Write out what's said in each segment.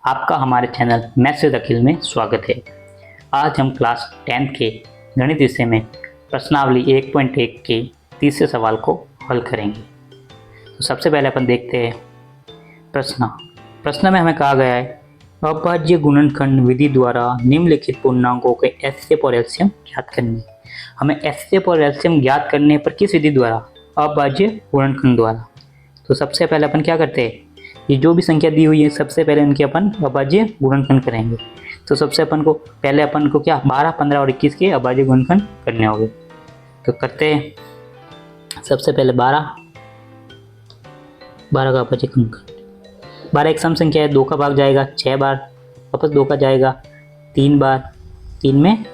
आपका हमारे channel maths with अखिल में स्वागत है। आज हम क्लास 10th के गणित विषय में प्रश्नावली 1.1 के तीसरे सवाल को हल करेंगे। तो सबसे पहले अपन देखते हैं प्रश्न में हमें कहा गया है अभाज्य गुणनखंड विधि द्वारा निम्नलिखित पूर्णांकों के एचसीएफ और एलसीएम ज्ञात करने। हमें एचसीएफ और एलसीएम ज्ञात करने पर किस विधि द्वारा? अभाज्य गुणनखंड द्वारा। तो सबसे पहले अपन क्या करते हैं, ये जो भी संख्या दी हुई है सबसे पहले उनके अपन अभाज्य गुणनखंड करेंगे। तो सबसे अपन को क्या 12, 15 और 21 के अभाज्य गुणनखंड करने होंगे। तो करते हैं। सबसे पहले 12 का अभाज्य गुणनखंड। 12 एक सम संख्या है, 2 का भाग जाएगा 6 बार, वापस 2 का जाएगा 3 बार, 3 में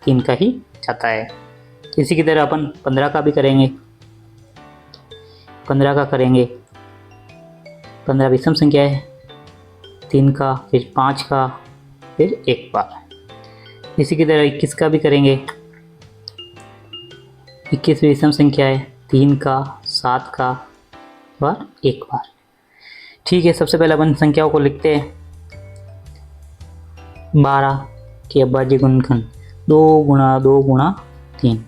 3 का ही जाता है। इसी की तरह अपन 15 का भी करेंगे। 15 का करेंगे, 15 विषम संख्या है, 3 का, फिर 5 का, फिर 1 बार। इसी की तरह 21 का भी करेंगे। 21 विषम संख्या है, 3 का, 7 का और 1 बार। ठीक है, सबसे पहले अपन संख्याओं को लिखते हैं। 12 के अभाज्य गुणनखंड 2 गुणा 2 गुणा 3।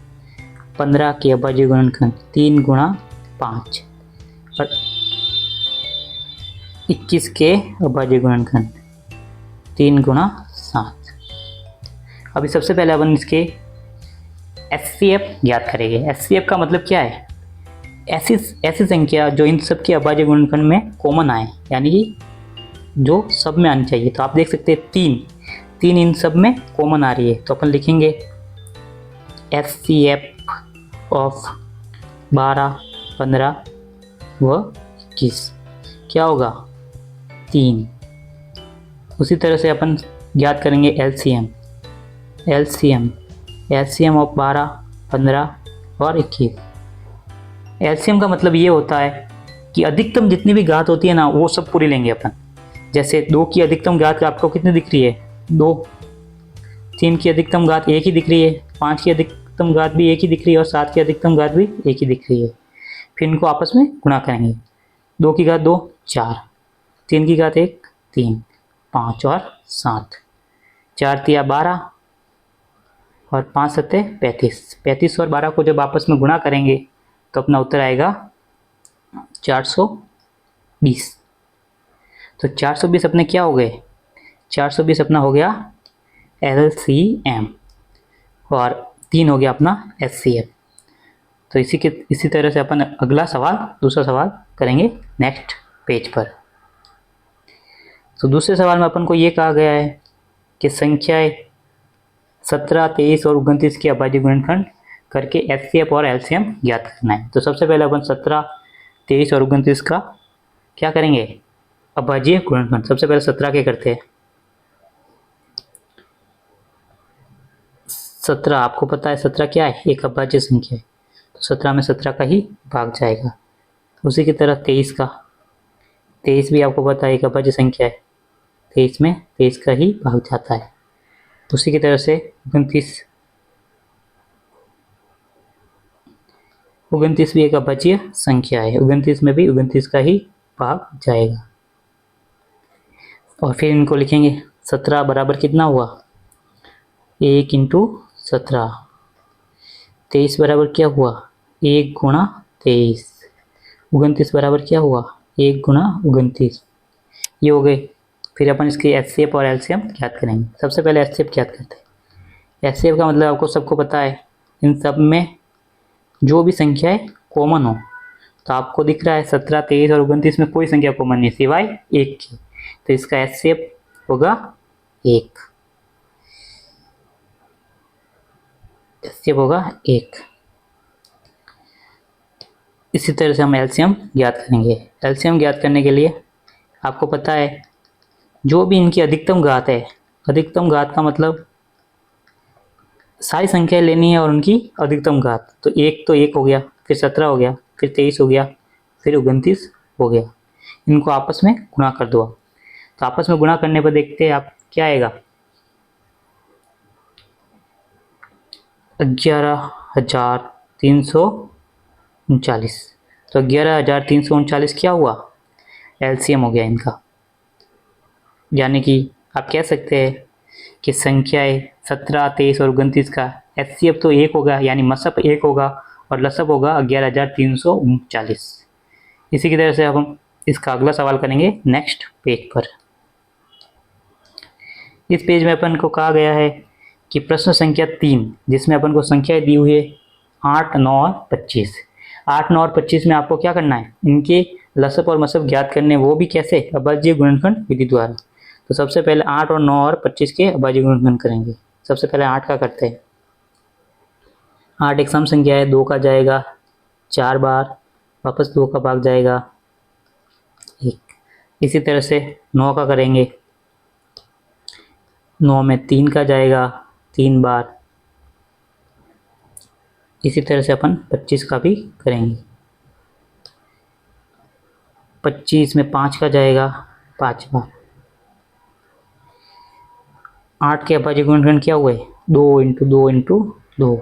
15 के अभाज्य गुणनखंड 3 गुणा 5 और 21 के अभाज्य गुणनखंड 3 गुणा 7। अभी सबसे पहले अपन इसके एचसीएफ ज्ञात करेंगे। एचसीएफ का मतलब क्या है? ऐसी संख्या जो इन सब के अभाज्य गुणनखंड में कॉमन आए, यानी कि जो सब में आनी चाहिए। तो आप देख सकते हैं 3 इन सब में कॉमन आ रही है। तो अपन लिखेंगे एचसीएफ ऑफ 12, 15 व 21 क्या होगा? 3। उसी तरह से अपन ज्ञात करेंगे एलसीएम ऑफ 12, 15 और 21। एलसीएम का मतलब ये होता है कि अधिकतम जितनी भी घात होती है ना, वो सब पूरी लेंगे अपन। जैसे 2 की अधिकतम घात आपको कितनी दिख रही है? 2। 3 की अधिकतम घात 1 ही दिख रही है, 5 की अधिकतम घात भी 1 ही दिख रही है और 7 की अधिकतम घात भी 1 ही दिख रही है। फिर इनको आपस में गुणा करेंगे। 2 की घात 2, 4, 3 की घात 1, 3, 5 और 7। 4 तिया 12 और 5 सत्ते 35। 35 और 12 को जब आपस में गुणा करेंगे तो अपना उत्तर आएगा 420। तो 420 अपने क्या हो गए? 420 अपना हो गया एलसीएम और 3 हो गया अपना एचसीएफ। तो इसी तरह से अपन दूसरा सवाल करेंगे नेक्स्ट पेज पर। तो दूसरे सवाल में अपन को ये कहा गया है कि संख्याएं 17, 23 और 29 के अभाज्य गुणनखंड करके एचसीएफ और एलसीएम ज्ञात करना है। तो सबसे पहले अपन 17, 23 और 29 का क्या करेंगे? अभाज्य गुणनखंड। सबसे पहले 17 के करते हैं। 17 आपको पता है 17 क्या है? एक अभाज्य संख्या है। तो 17 में 17 का ही भाग जाएगा। उसी की तरह 23 भी आपको पता है एक अभाज्य संख्या है, 23 में 23 का ही भाग जाता है। उसी की तरह से 29 भी एक अभाज्य संख्या है, 29 में भी 29 का ही भाग जाएगा। और फिर इनको लिखेंगे। 17 बराबर कितना हुआ? 1 इंटू 17। 23 बराबर क्या हुआ? 1 गुणा 23। 29 बराबर क्या हुआ? 1 गुणा 29। ये हो गए। फिर अपन इसके एचसीएफ और एलसीएम ज्ञात करेंगे। सबसे पहले एचसीएफ ज्ञात करते हैं। एचसीएफ का मतलब आपको सबको पता है, इन सब में जो भी संख्याएं कॉमन हो। तो आपको दिख रहा है 17, 23 और 29 में कोई संख्या कॉमन नहीं सिवाय 1 की। तो इसका एचसीएफ होगा 1। एचसीएफ होगा 1। इसी तरह से हम एलसीएम ज्ञात करेंगे। एलसीएम ज्ञात करने के लिए आपको पता है जो भी इनकी अधिकतम घात है, अधिकतम घात का मतलब सारी संख्याएं लेनी है और उनकी अधिकतम घात। तो 1 हो गया, फिर 17 हो गया, फिर 23 हो गया, फिर 29 हो गया। इनको आपस में गुणा कर दो। तो आपस में गुणा करने पर देखते हैं आप क्या आएगा। 11,339। तो 11,339 क्या हुआ? एलसीएम हो गया इनका। यानी कि आप कह सकते हैं कि संख्याएं 17, 23 और 29 का एचसीएफ तो 1 होगा, यानी मसप 1 होगा और लसप होगा 11,339। इसी की तरह से अब हम इसका अगला सवाल करेंगे नेक्स्ट पेज पर। इस पेज में अपन को कहा गया है कि प्रश्न संख्या 3, जिसमें अपन को संख्याएं दी हुई है 8, 9 और 25। 8, 9 और 25 में आपको क्या करना है, इनके लसप और मसप ज्ञात करने, वो भी कैसे, अभाज्य गुणनखंड विधि द्वारा। तो सबसे पहले 8 और 9 और 25 के अभाज्य गुणनखंड करेंगे। सबसे पहले 8 का करते हैं। 8 एक सम संख्या है, 2 का जाएगा 4 बार, वापस 2 का भाग जाएगा 1। इसी तरह से 9 का करेंगे। 9 में 3 का जाएगा 3 बार। इसी तरह से अपन 25 का भी करेंगे। 25 में 5 का जाएगा 5 बार। 8 के अभाज्य गुणनखंड क्या हुए, 2 इंटू 2 इंटू 2।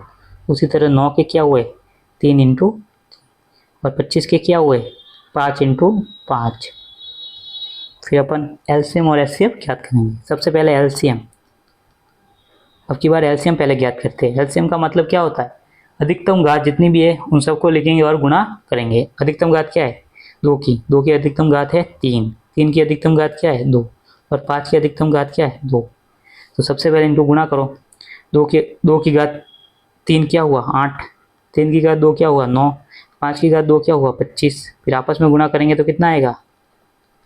उसी तरह 9 के क्या हुए, 3 इंटू, और 25 के क्या हुए, 5 इंटू 5। फिर अपन एलसीएम और एचसीएफ ज्ञात करेंगे। सबसे पहले एलसीएम, अब की बार एलसीएम पहले ज्ञात करते हैं। एलसीएम का मतलब क्या होता है, अधिकतम घात जितनी भी है उन सबको लिखेंगे और गुणा करेंगे। अधिकतम घात क्या है, 2 की अधिकतम घात है 3, 3 की अधिकतम घात क्या है 2, और 5 की अधिकतम घात क्या है 2। तो सबसे पहले इनको गुणा करो। 2 की घात 3 क्या हुआ 8, 3 की घात 2 क्या हुआ 9, 5 की घात 2 क्या हुआ 25। फिर आपस में गुणा करेंगे तो कितना आएगा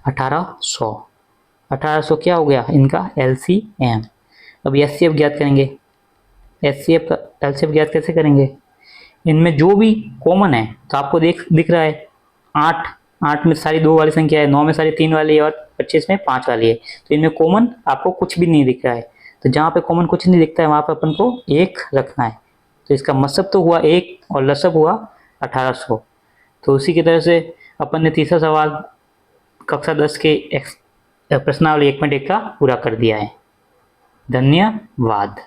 1800। 1800 क्या हो गया इनका एलसीएम। अब एचसीएफ ज्ञात करेंगे। एचसीएफ का एलसीएफ ज्ञात कैसे करेंगे, इनमें जो भी कॉमन है, तो आपको दिख रहा है 8 में सारी 2 वाली संख्या है, 9 में सारी 3 वाली है और 25 में 5 वाली है। तो इनमें कॉमन आपको कुछ भी नहीं दिख रहा है। तो जहाँ पे कॉमन कुछ नहीं दिखता है वहाँ पे अपन को 1 रखना है। तो इसका मसब तो हुआ 1 और लसब हुआ 1800। तो उसी की तरह से अपन ने तीसरा सवाल कक्षा 10 के प्रश्नावली 1.1 का पूरा कर दिया है। धन्यवाद।